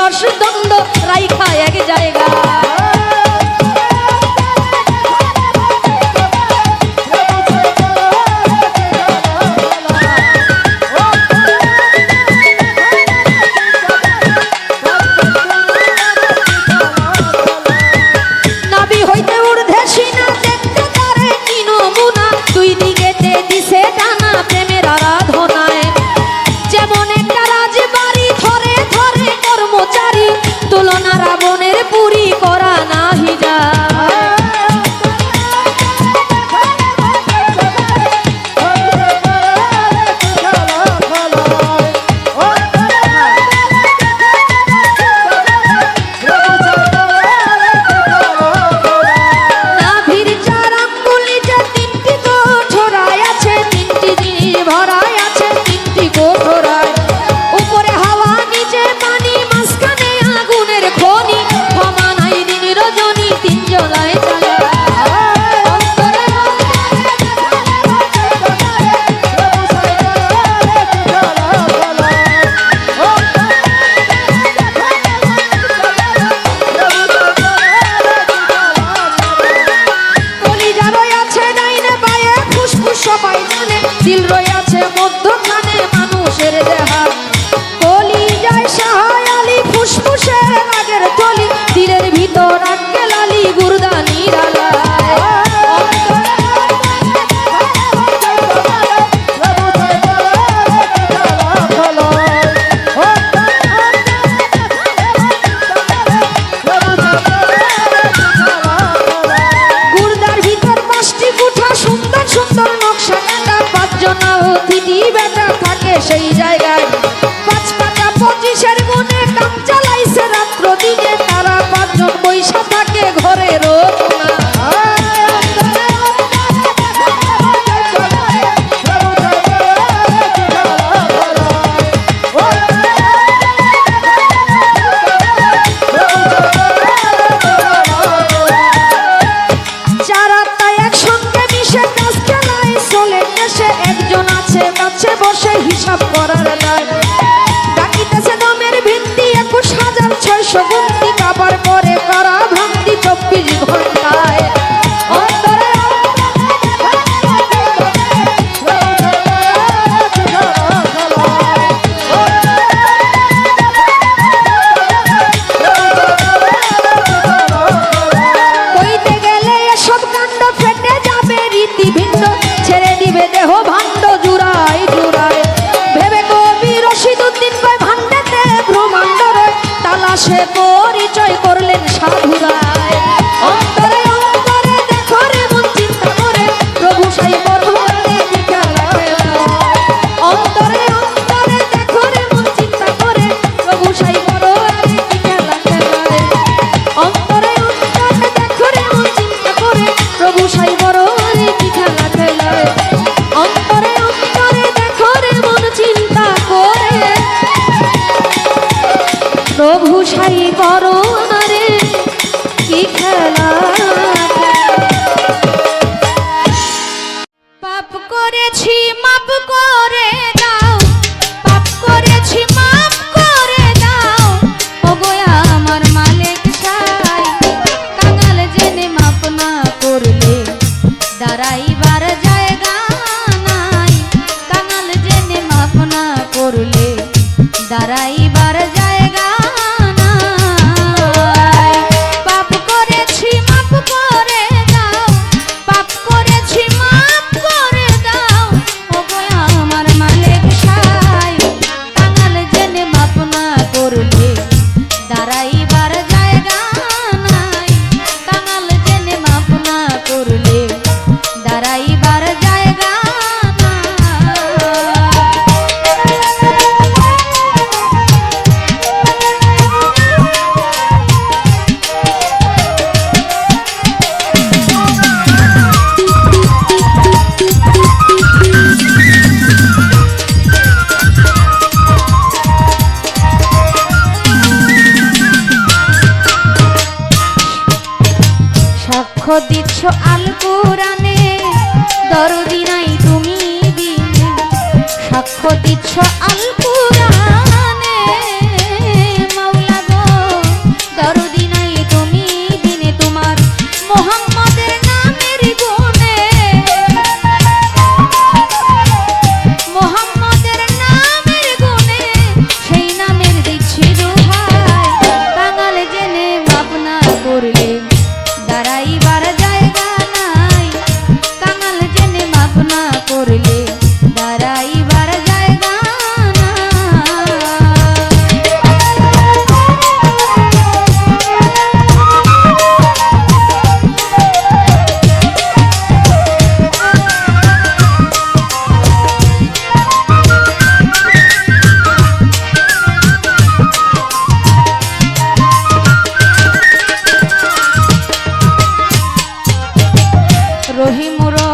দশ দ্বন্দ্ব রাইখা এক জায়গা। দিল রয়েছে মধ্যখানে মানুষের দেহা, কলি যায় সাহায়ালি ফুসফুসে আগের থলি, দিলের ভিতর আটকে লালি গুরদানি গুরদার ভিতর 5টি কুঠা সুন্দর সুন্দর নকশা বেটা থাকে সেই জায়গায়। 5 কাটা 25-এর গুণে কাম চালাইছে রাত্র দিনে, তারা 5 জন বৈশা থাকে ঘরের বসে হিসাব করার নাই, ডাকিতেছে দমের ভিত্তি 21,600 গুন্তি, কাবার পরে করা ভ্রান্তি 24 ঘন্টায়। কইতে গেলে এসব কাণ্ড ফেটে যাবে রীতি ভিন্ন, ছেড়ে দিবে দেহ ভাণ্ড জুড়াই জুড়াই। ভেবে কবি রশিদউদ্দিন কয় ভাণ্ডেতে ব্রহ্মাণ্ড রয়, তালাশে পরিচয় করলেন সাধুরায়। অন্তরে অন্তরে দেখো রে মন চিন্তা করে, প্রভু সাই বড় খেলা খেলা। অন্তরে অন্তরে দেখো রে মন চিন্তা করে, প্রভু সাই বড় খেলা খেলা। অন্তরে অন্তরে দেখো রে মন চিন্তা করে, প্রভু সাই বড় খেলা খেলা। অন্তরে অন্তরে দেখো রে মন চিন্তা করে, প্রভু সাই বড় রে কি খেলা। পাপ করেছি মাপ করে দাও, পাপ করেছি মাপ করে দাও, ওগো আমার মালিক সাই। কাঙাল জেনে মাপ না করলে দাঁড়াইবার জায়গা নাই, কাঙাল জেনে মাপ না করলে দাঁড়াইবার জায়গা নাই। পাপ করেছি মাপ করে দাও, পাপ করেছি মাপ করে দাও, ওগো আমার মালিক সাই। কাঙাল জেনে মাপ না করলে দাঁড়াইবার জায়গা নাই, কাঙাল জেনে মাপ না করলে দাঁড়াইবার জায়গা সাক্ষ্য দিচ্ছ আল কোরআনে, দরদি নাই তুমি দিনে। সাক্ষ্য দিচ্ছ আল কোরআনে, মাওলা গো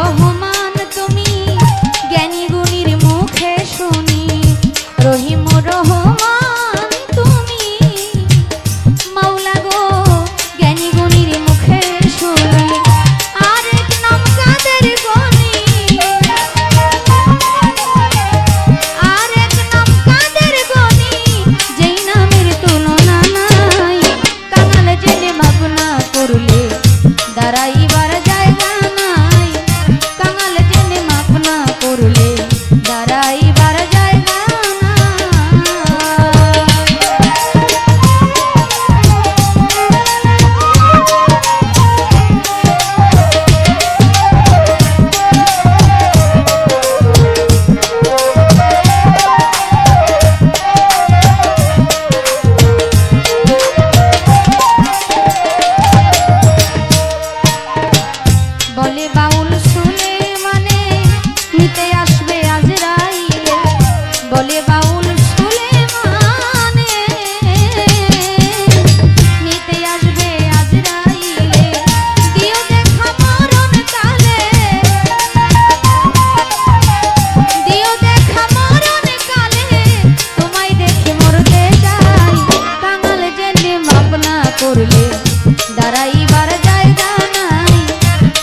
রহমান তুমি, জ্ঞানী গুণীর মুখে শুনি রহিম রহমান তুমি, মাওলা গো জ্ঞানী গুণীর মুখে শুনি। আরেক নাম কাদের গনি, আরেক নাম কাদের গনি, যেই নামের তুলনা নাই। কাঙাল জেনে মাপ না করলে দাঁড়াইবার জায়গা নাই, কাঙাল জেনে মাপ না করলে দাঁড়াইবার জায়গা বলে বাউল শুনে মানে নিতে আসবে আজরাইলে, বলে বাউল শুনে মানে নিতে আসবে আজরাইলে। দিও দেখা মরণ কালে, দিও দেখা মরণ কালে, তোমায় দেখে মরতে যাই। কাঙাল জেনে মাপ না করলে দাঁড়াইবার জায়গা নাই,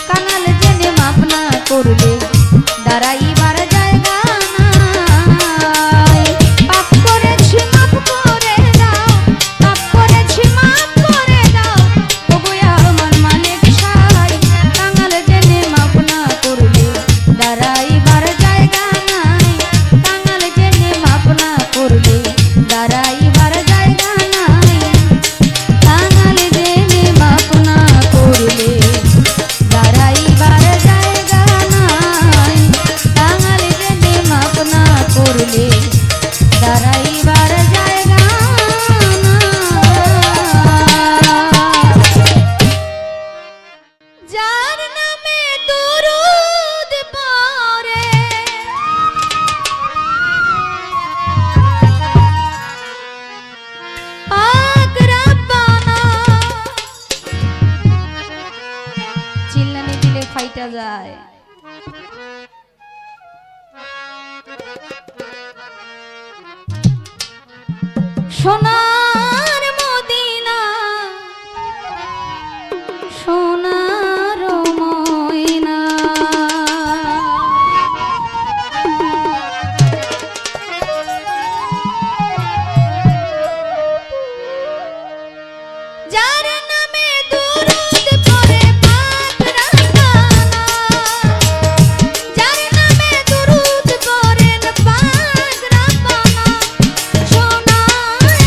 কাঙাল জেনে মাপ না করলে দাঁড়াইবার জায়গা নাই। পাপ করেছি মাপ করে দাও, পাপ করেছি মাপ করে দাও, ওগো আমার মালিক সাই। কাঙাল জেনে মাপ না করলে দাঁড়াইবার জায়গা নাই, কাঙাল জেনে মাপ না করলে দাঁড়াইবার জায়গা নাই, কাঙাল জেনে মাপ না করলে দাঁড়াইবার জায়গা নাই, কাঙাল জেনে মাপ না করলে দাঁড়াইবার জায়গা নাই। যার নামে দরুদ পড়ে পাক রব্বানা, চিল্লানি দিলে ফাইটা যায়। সোনার মদিনা, সোনার ময়না, যার নামে দরুদ পড়ে পাক রব্বানা, যার নামে দরুদ পড়েন পাক রব্বানা, সোনার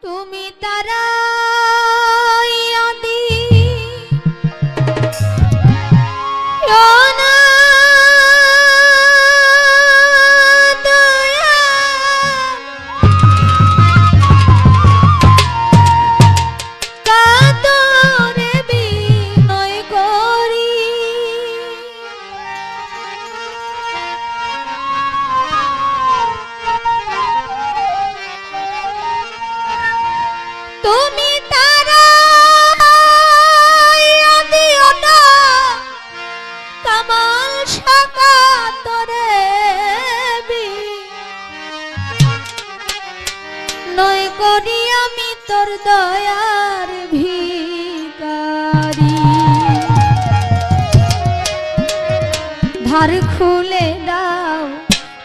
তুমি তারা আদি তুমি তারা দিও না কামাল শাখা তোরে নয় করি আমি তোর দয়ার ভিখারি ধার খুলে দাও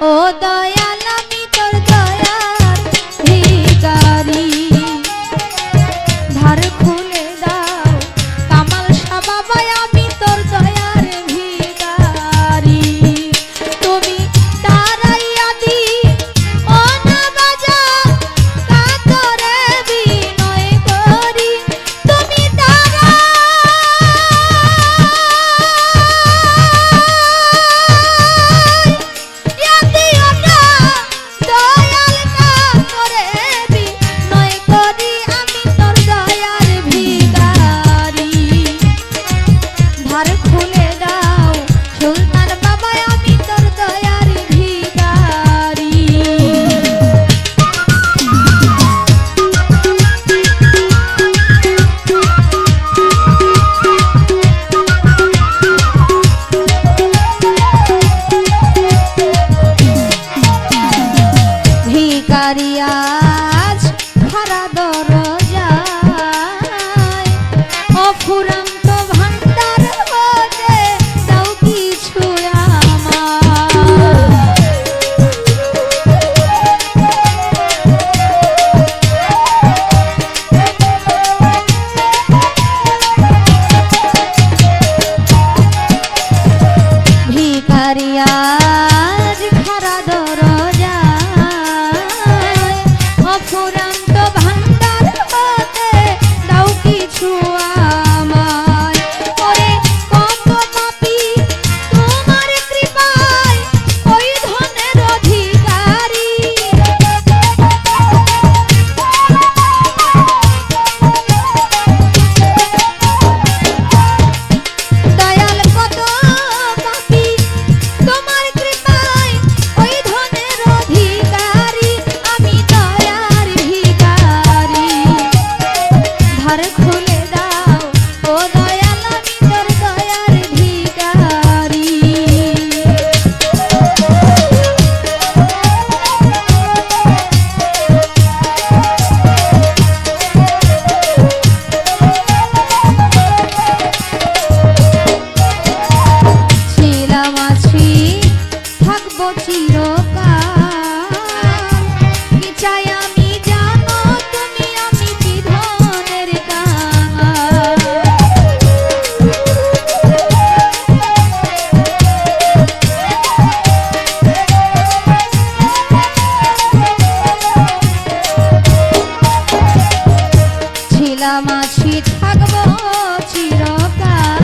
ও দয়াল আমি তোর দয়ার ভিখারি ধার খুলে দাও কামাল শাহ বাবা আমি তোর দয়ার ভিখারি তুমি তারাই আদি অনাবাজা কাতরে বিনয় করি তুমি আজ খারা দরজায় অফুরন্ত ভান্ডার হতে দাও কিছু আমার ভিখারি আজ খারা অফুরন্ত ভান্ডার হতে দাও কিছু আমায় ওরে কত পাপী তোমার কৃপায় ওই ধনের অধিকারী দয়াল কত পাপী তোমার কৃপায় ওই ধনের অধিকারী আমি দয়ার ভিখারি ধার খুলে দাও ও দয়াল আমি তোর দয়ার ভিখারি ছিলাম আছি থাকবো চিরকাল কি চাই আমি জানো তুমি আমি কি ধনের কাঙাল ছিলাম আছি থাকবো চিরকাল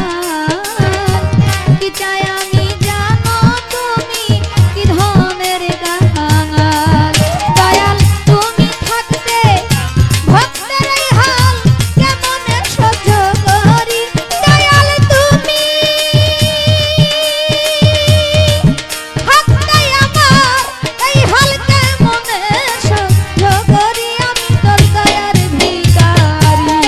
কি চাই আমি জানো তুমি কি ধনের কাঙাল দয়াল তুমি থাকতে ভক্তের এই হাল কেমনে সহ্য করি দয়াল তুমি থাকতে আমার এই হাল কেমনে সহ্য করি আমি তোর দয়ার ভিখারি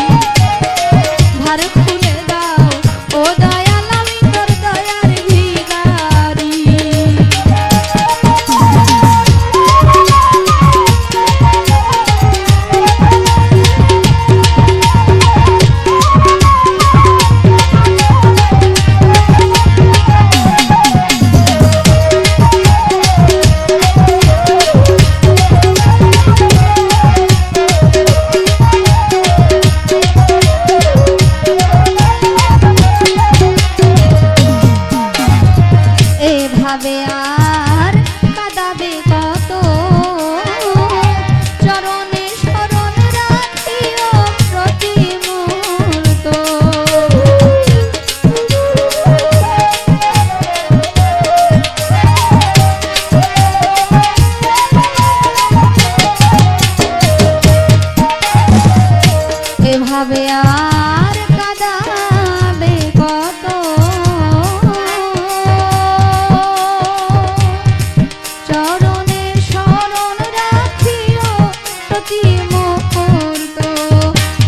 প্রতি মুহূর্ত।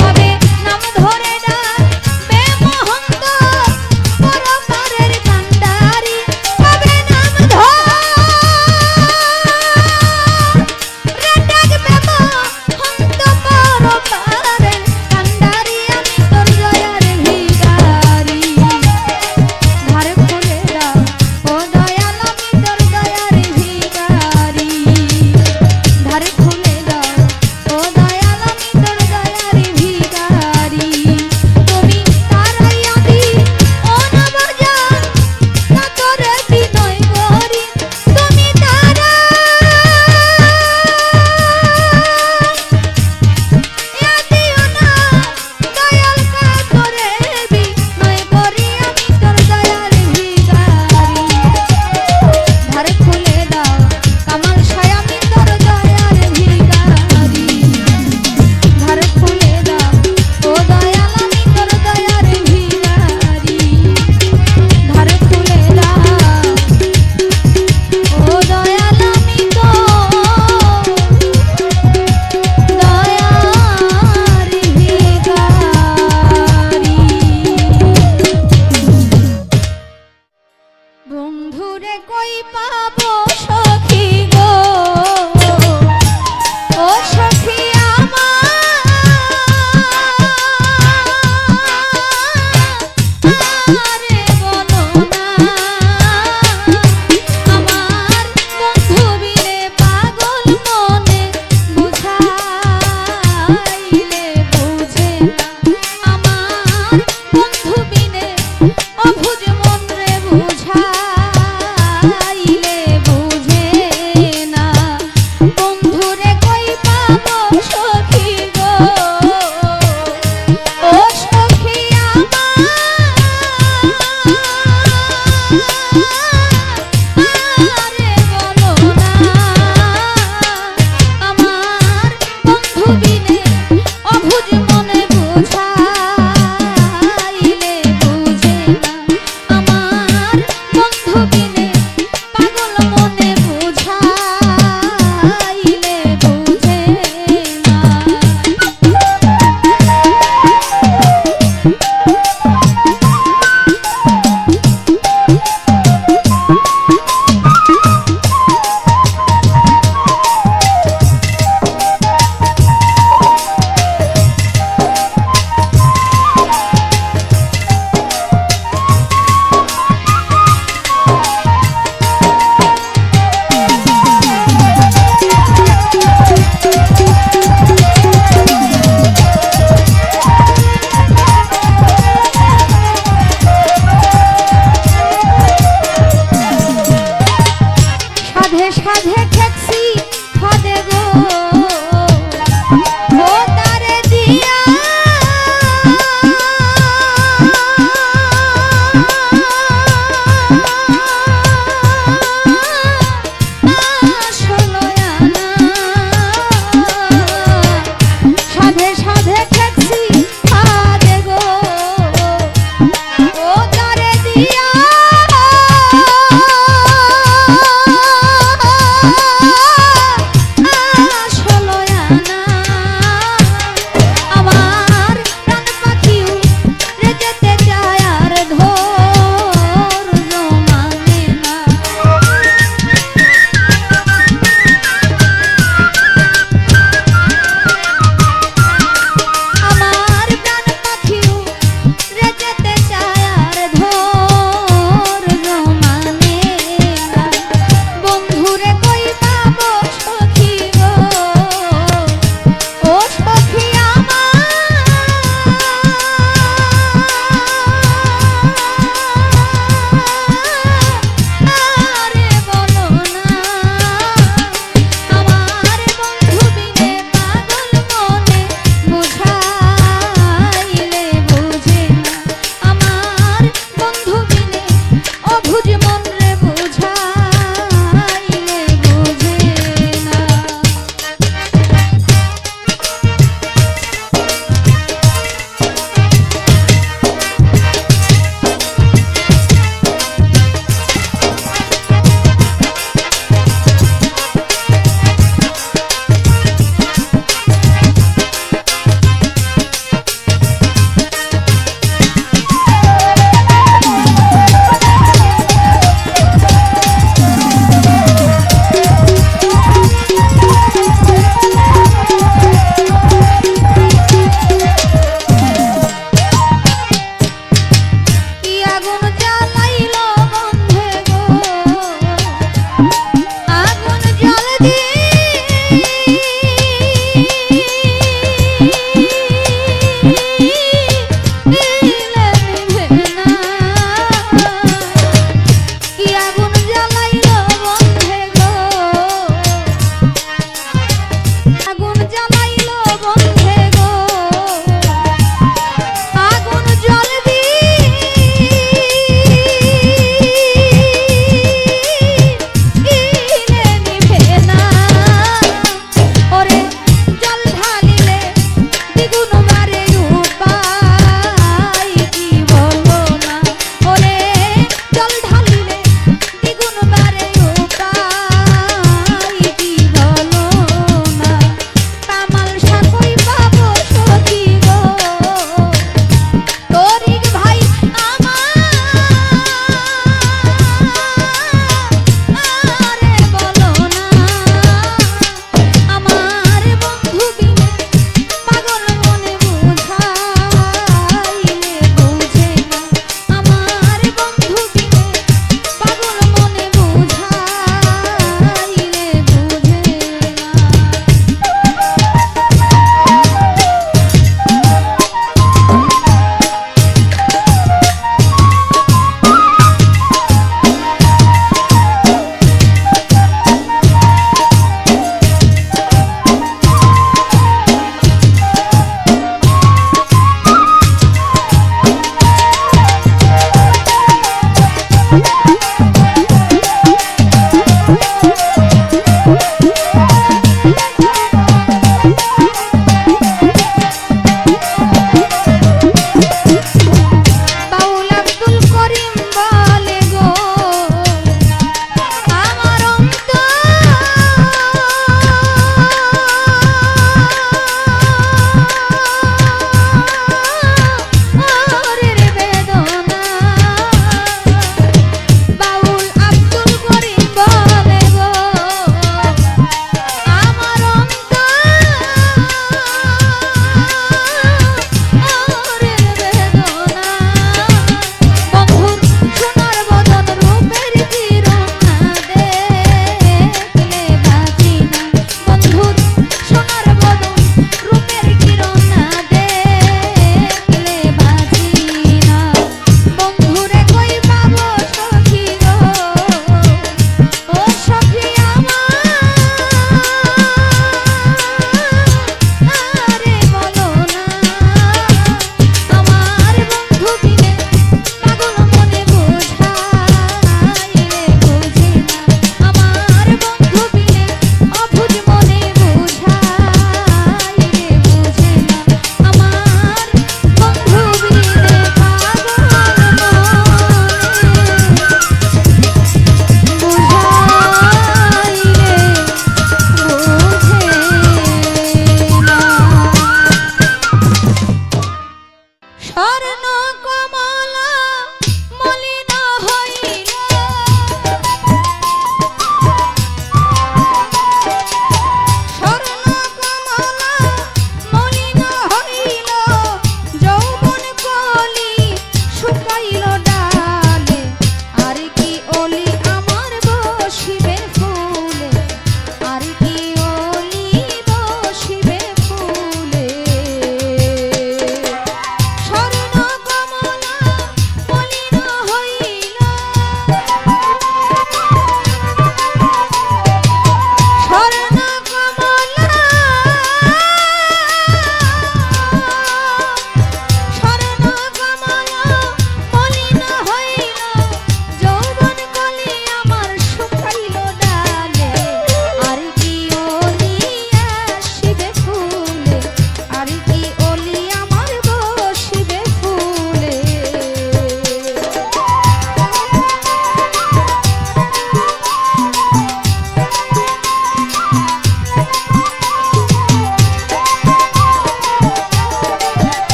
তবে নাম ধরে ডাকবে মহন্ত পরপারের কান্ডারি, তবে নাম ধরে ডাকবে মহন্ত পরপারের কান্ডারি। আমি তোর দয়ার ভিখারি, ধার খুলে দাও ও দয়াল, আমি তোর দয়ার ভিখারি, ধার খুলে দাও ও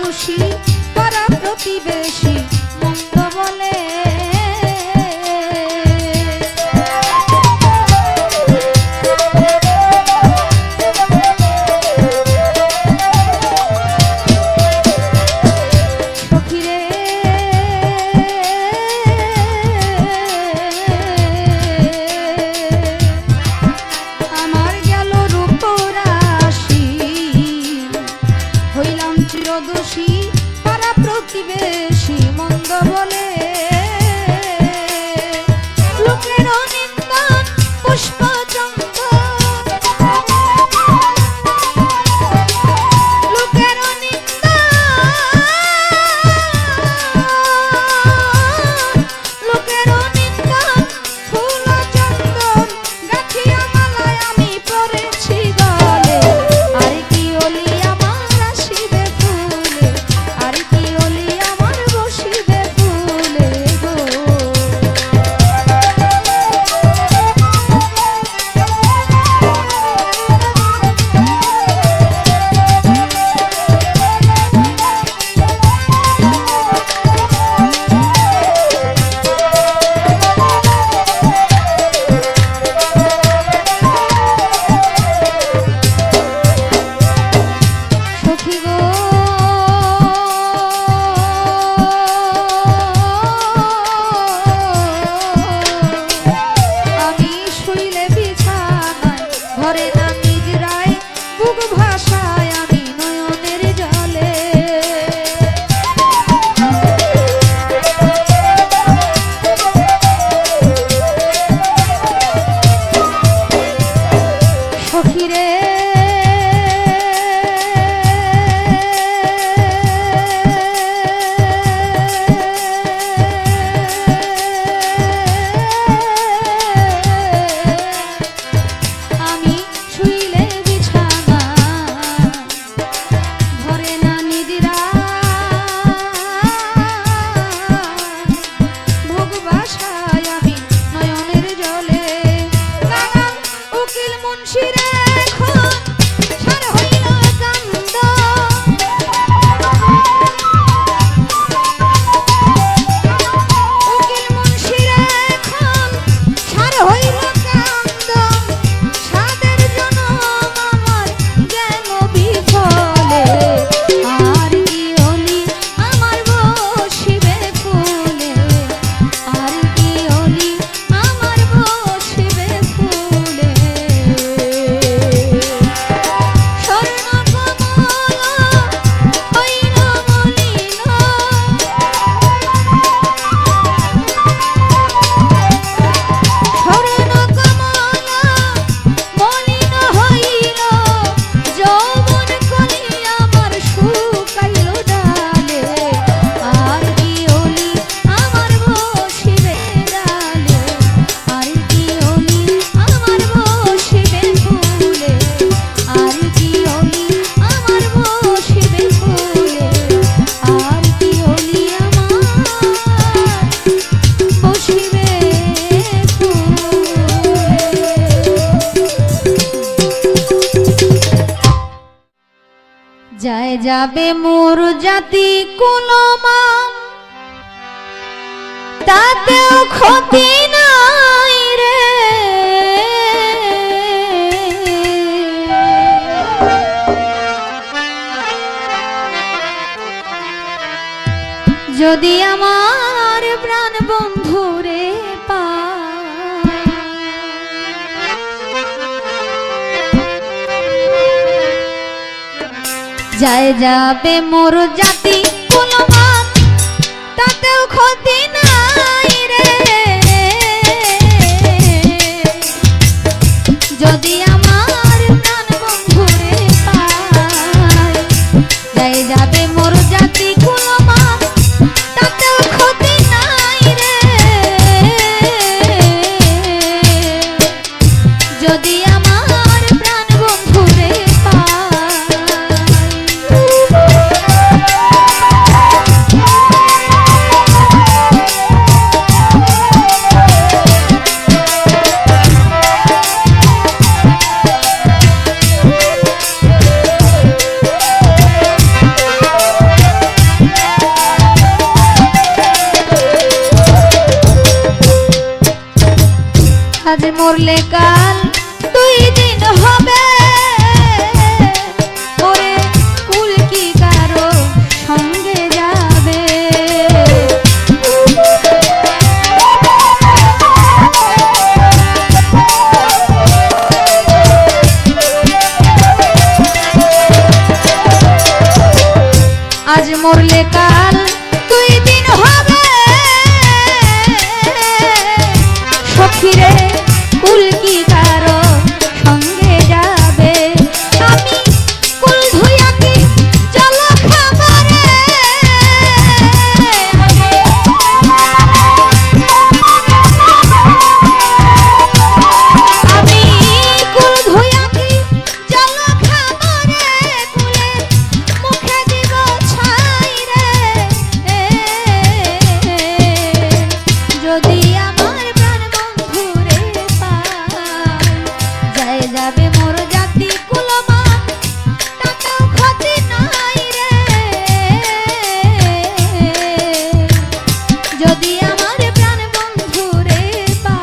চিরদোষী পাড়া প্রতিবেশী মন্দ বলে। চিরদোষী পাড়া প্রতিবেশী মন্দ বলে। লোকের নিন্দন পুষ্পচন্দন, লোকের নিন্দন ফুল চন্দন গাঁথিয়া মালায় আমি পড়েছি গলে। আর কি ওলি আমার আসিবে ফুলে, আর কি ওলি আমার বসিবে ফুলে গো। সখী গো আমি শুইলে বিছানায় ঘরে না নিজরায় বুক ভাষায় আমি নয়নের জলে। সখী রে আমি শুইলে বিছানা ঘরে না নিজরা ভোগ বাসায় আমি নয়নের জলে। নানান উকিল মুন্সিরে এখন ছাড় হইল কান্দ, উকিল মুন্সিরে এখন ছাড় হইল কান্দ। সাদের জনম আমার জ্ঞান বিফলে, আর কি ওলি আমার বসিবে ফুলে, আর কি ওলি আমার বসিবে ফুলে। স্বর্ণকমল হইল মলিন, স্বর্ণকমল মলিন হইল, যৌবন কলি আমার শুকাইল ডালে। আর কি ওলি আমার বসিবে ডালে, আর কি ওলি আমার বসিবে ফুলে, আর কি ওলি আমার বসিবে ফুলে, আর কি ওলি আমার বসিবে ফুলে। যায় যাবে মোর জাতি কোনো মান, তাতেও ক্ষতি নাই রে। যদি আমার প্রাণ বন্ধুরে যায় যাবে মোর জাতি কোনো মান, তাতেও ক্ষতি নাই রে। যদি আমার প্রাণ বন্ধুরে পায়, যায় যাবে মোর জাতি কোনো মান, তাতেও ক্ষতি নাই রে। যদি আমার প্রাণ বন্ধুরে পায়। আজ মরলে কাল 2 দিন হবে, ওরে কুল কি কারো সঙ্গে যাবে। আজ মরলে কাল 2 দিন হবে, সখীরে কুল কি কারো সঙ্গে যাবে। আমি কুল ধুইয়া কি জল খাবারে, আমি কুল ধুইয়া কি জল খাবারে, কুলে মুখে দিব ছাই রে। যদি আমার প্রাণ বন্ধুরে পাই, যায় যাবে মোর জাতি কুলমান, তাতেও ক্ষতি নাই রে। যদি আমার প্রাণ বন্ধুরে পাই।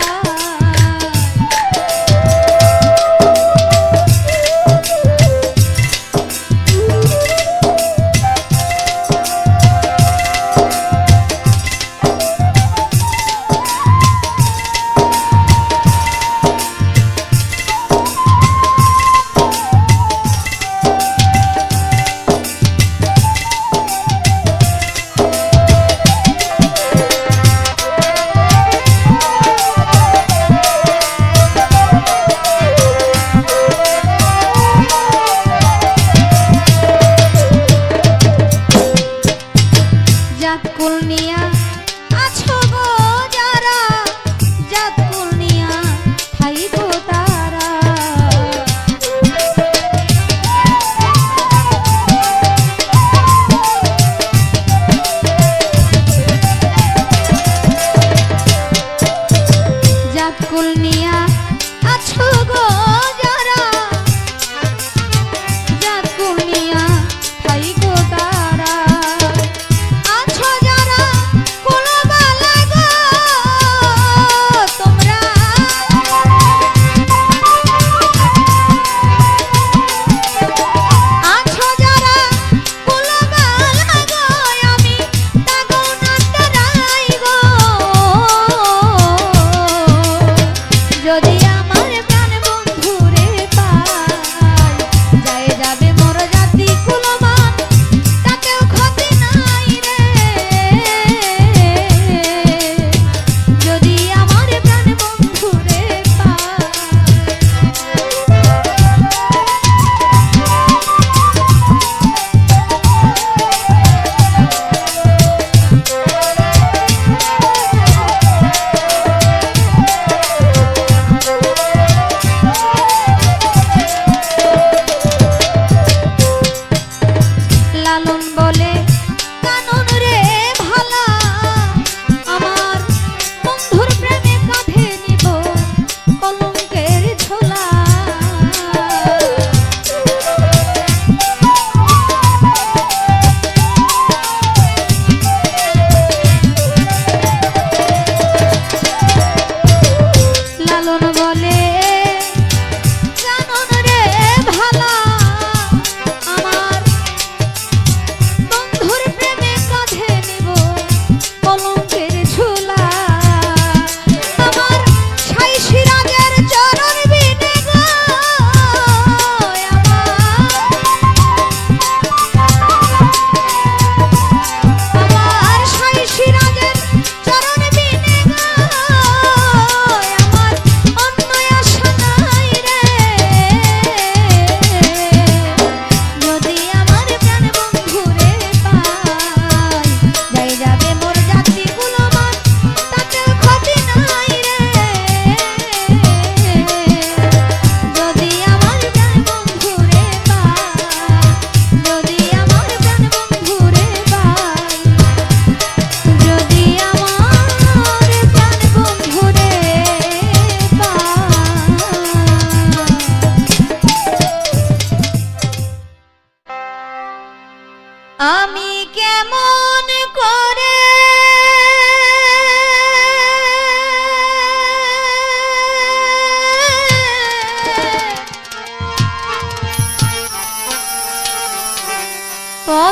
জাত কুল নিয়া আছো গো যারা, জাত কুল নিয়া থাইগো তারা। জাত কুল নিয়া আছো গো যারা, জাত কুল নিয়া থাইগো তারা। আছো যারা কুলবালা গো তোমরা, আছো যারা কুলবালা গো, আমি তাগো নাটরাই গো। যদি আমার প্রাণ বন্ধু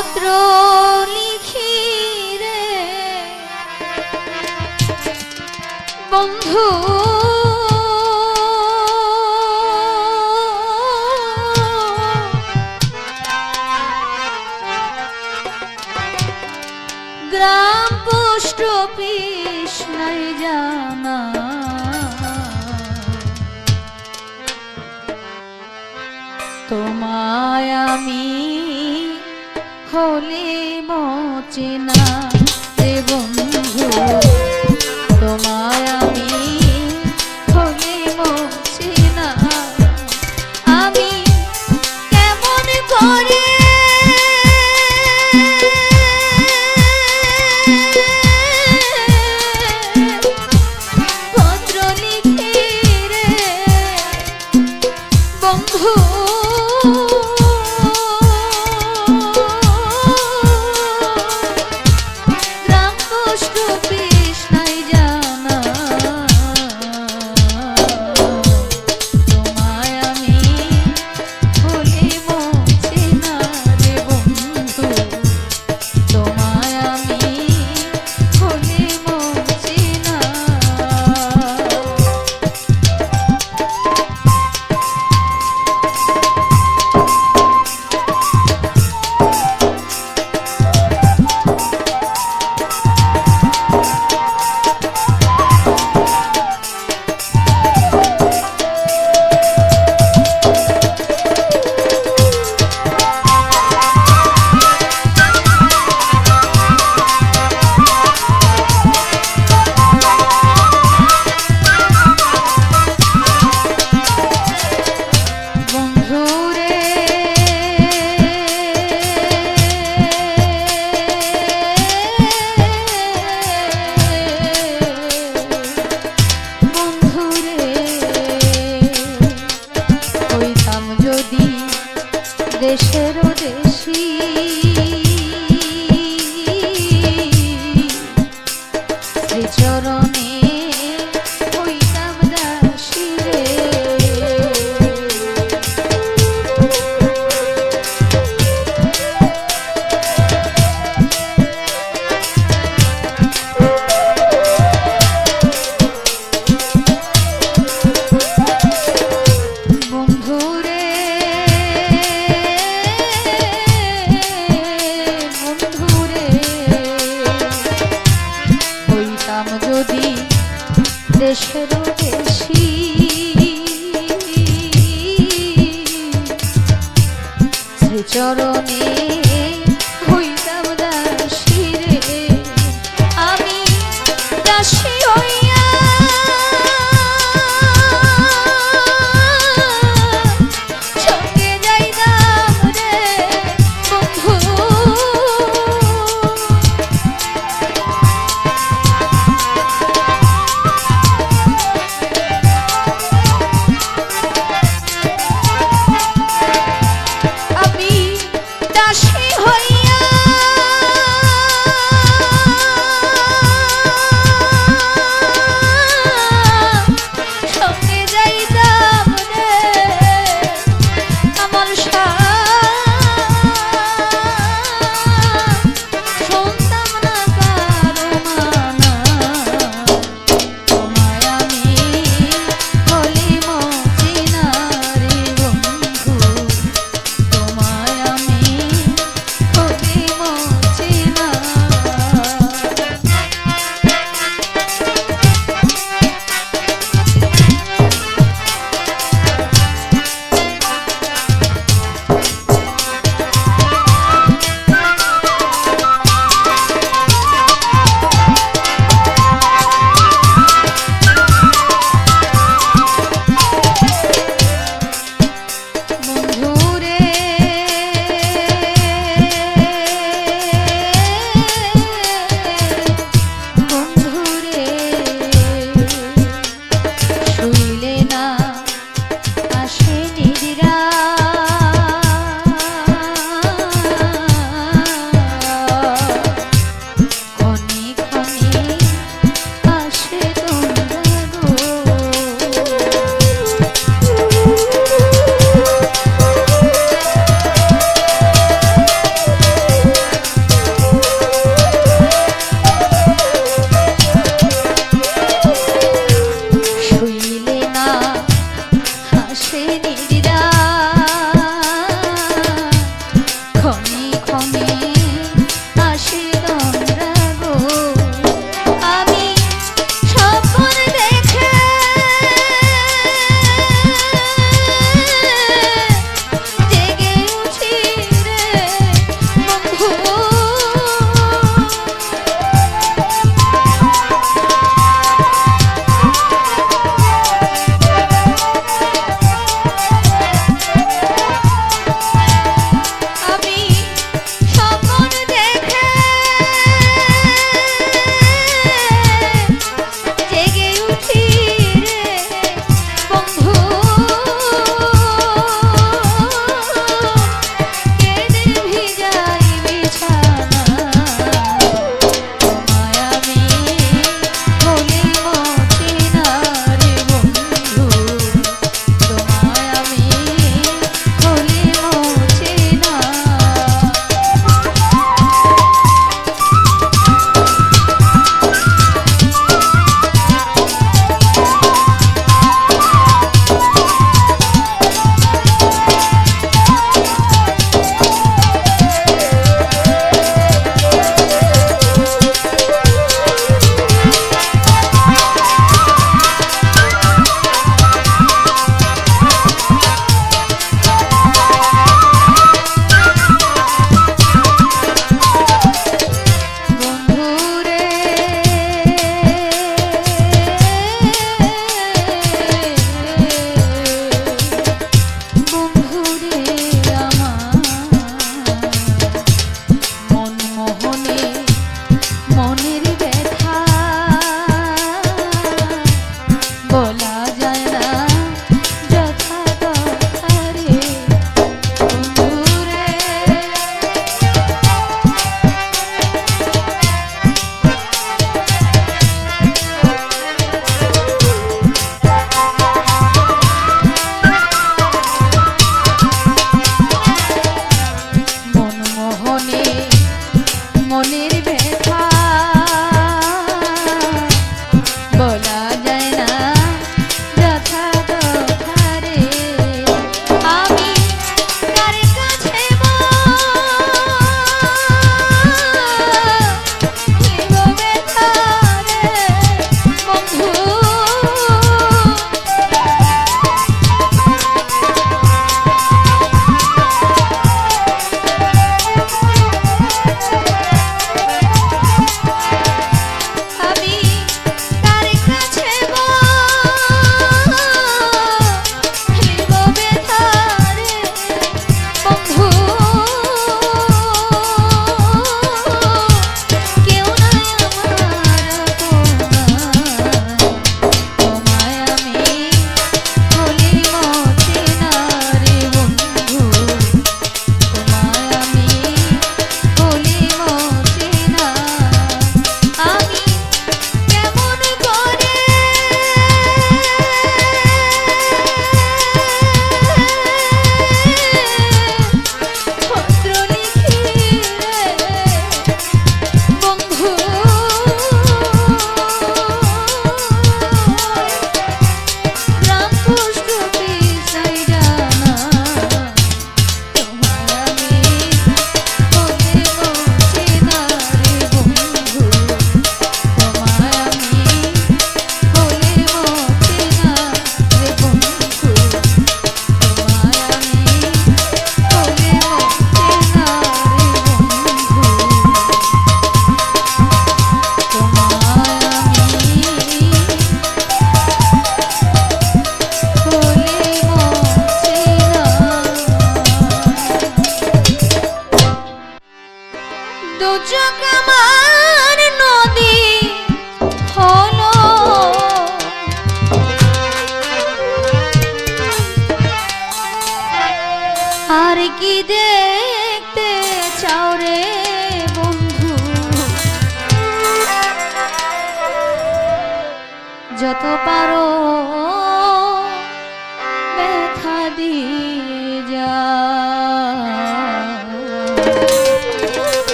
পত্র লিখি রে বন্ধু গ্রাম পোস্ট অফিস নাই জানা তোমায় আমি হলে মচেনা রে বন্ধু তোমায় আমি হলে মচেনা আমি কেমন করে পত্র লিখি রে বন্ধু দেশের দেশি শ্রীচরণে হইতাম দাসী রে যদি দেশের দেশি শ্রীচরণে হইতাম দাসী রে আমি দাসী হইয়া সঙ্গে যাইতাম রে বন্ধু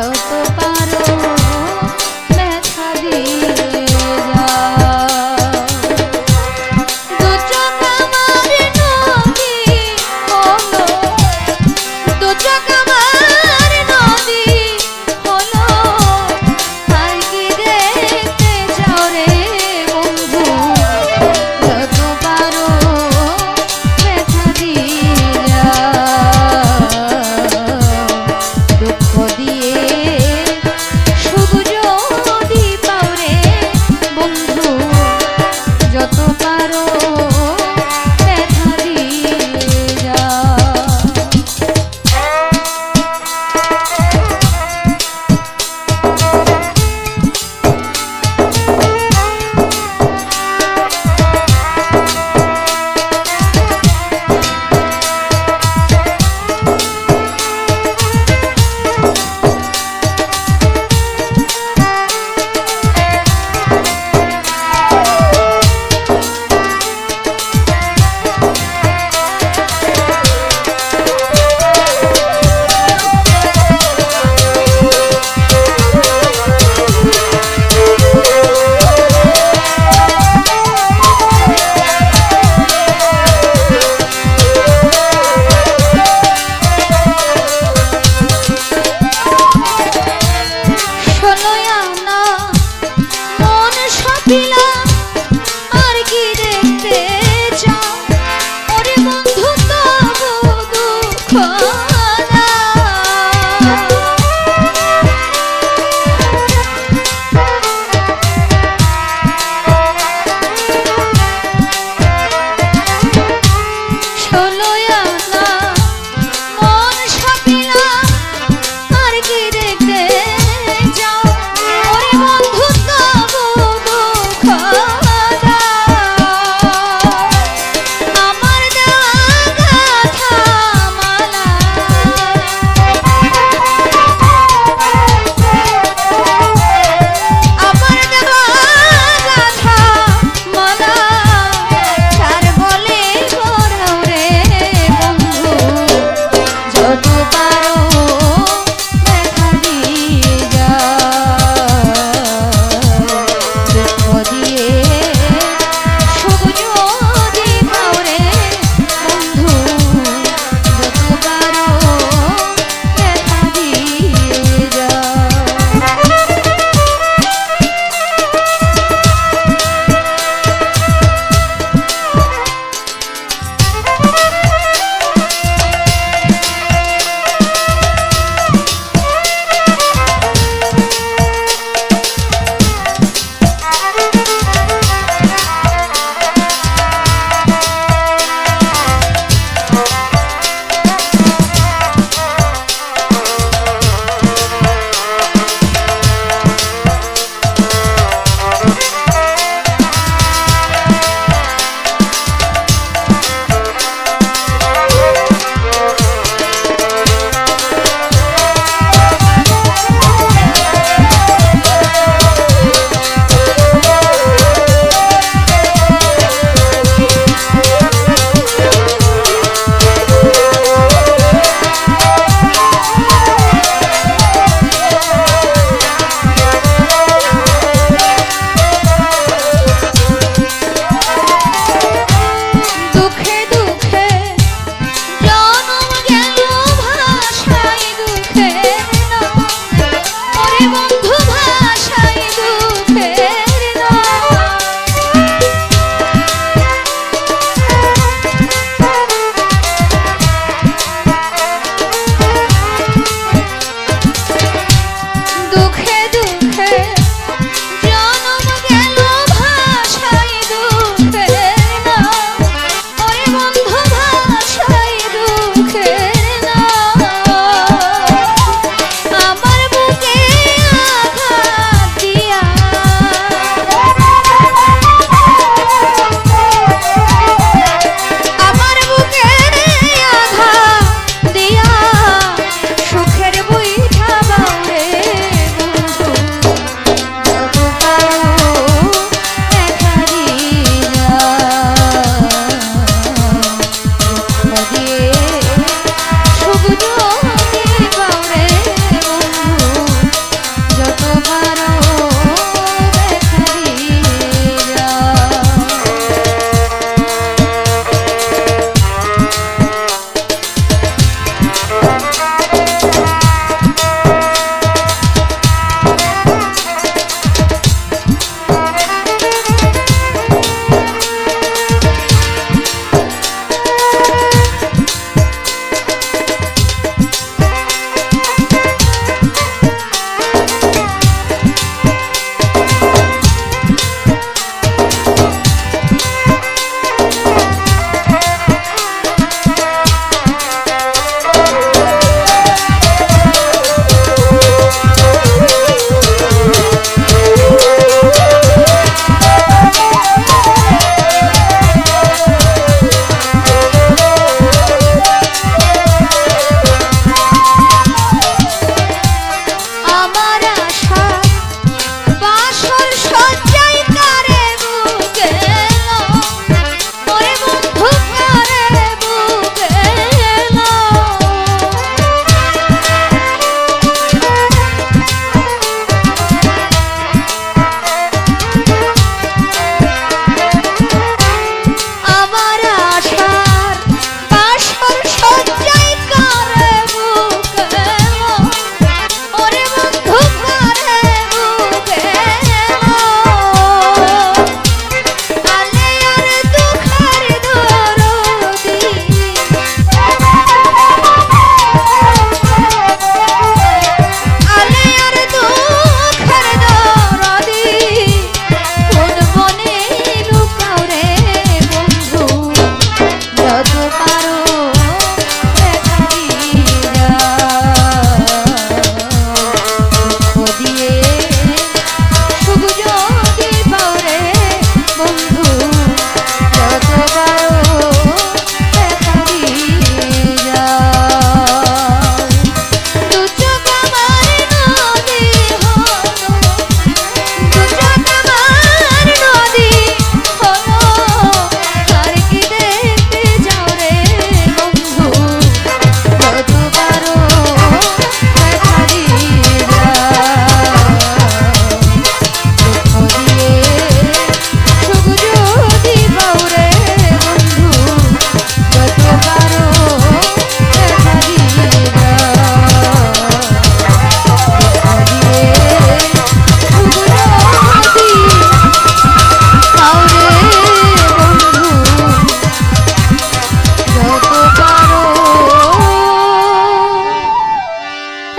যত পারো ব্যথা দিয়ে যাও। দু চোখ আমার নদী হলো, দু চোখ আমার নদী হলো, আর কি দেখতে যাও রে বন্ধু, যত পারো ব্যথা দিয়ে যাও। দুঃখ দিয়ে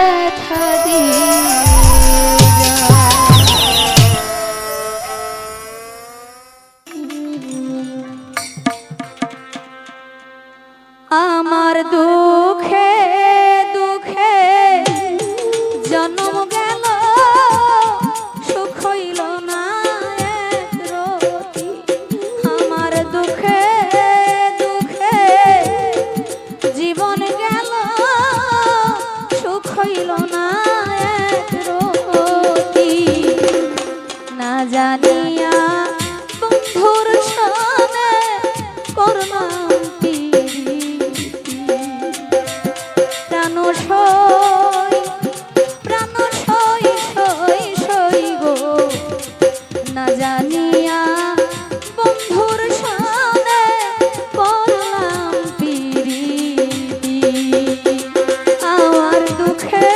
ব্যথা দিয়ে আমার দুঃখে দুঃখে জন্ম গেল সুখ হইল না এক রতি আমার দুঃখে দুঃখে জীবন গেল সুখ হইল না এক রতি না জানিয়া বন্ধুর সনে করলাম প্রাণ সই সই সই গো না জানিয়া বন্ধুর সনে করলাম পিরিতি আমার দুঃখে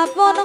আপন